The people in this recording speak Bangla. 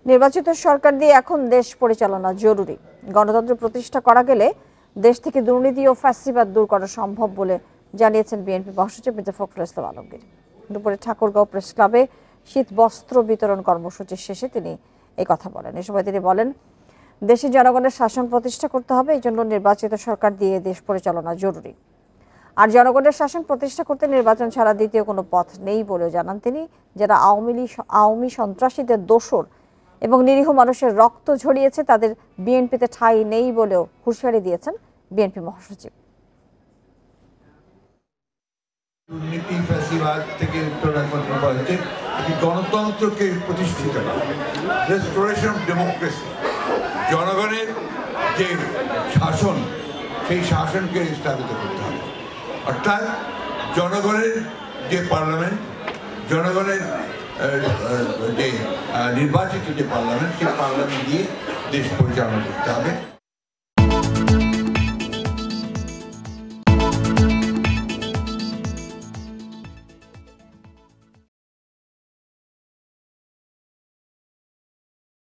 নির্বাচিত সরকার দিয়ে এখন দেশ পরিচালনা জরুরি। গণতন্ত্র প্রতিষ্ঠা করা গেলে দেশ থেকে দুর্নীতি ও ফ্যাসিবাদ দূর করা সম্ভব বলে জানিয়েছেন বিএনপি মহাসচিব মির্জা ফখরুল ইসলাম আলমগীর। দুপুরে ঠাকুরগাঁও প্রেস ক্লাবে শীত বস্ত্র বিতরণ কর্মসূচি শেষে তিনি এই কথা বলেন। এ সময় তিনি বলেন, দেশে জনগণের শাসন প্রতিষ্ঠা করতে হবে, এই জন্য নির্বাচিত সরকার দিয়ে দেশ পরিচালনা জরুরি। আর জনগণের শাসন প্রতিষ্ঠা করতে নির্বাচন ছাড়া দ্বিতীয় কোনো পথ নেই বলেও জানান তিনি। যারা আওয়ামী সন্ত্রাসীদের দোসর এবং নিরীহ মানুষের রক্ত ঝরিয়েছে তাদের বিএনপিতে ঠাঁই নেই বলেও হুঁশিয়ারি দিয়েছেন বিএনপি মহাসচিব। দুর্নীতি ফ্যাসিবাদ থেকে একটি গণতন্ত্রকে প্রতিষ্ঠিত করা, রেস্টোরেশন অফ ডেমোক্রেসি, জনগণের যে শাসন সেই শাসনকে স্থাপিত করতে হবে। অর্থাৎ জনগণের যে পার্লামেন্ট, জনগণের যে নির্বাচিত যে পার্লামেন্ট, সেই পার্লামেন্ট দিয়ে দেশ পরিচালনা করতে হবে।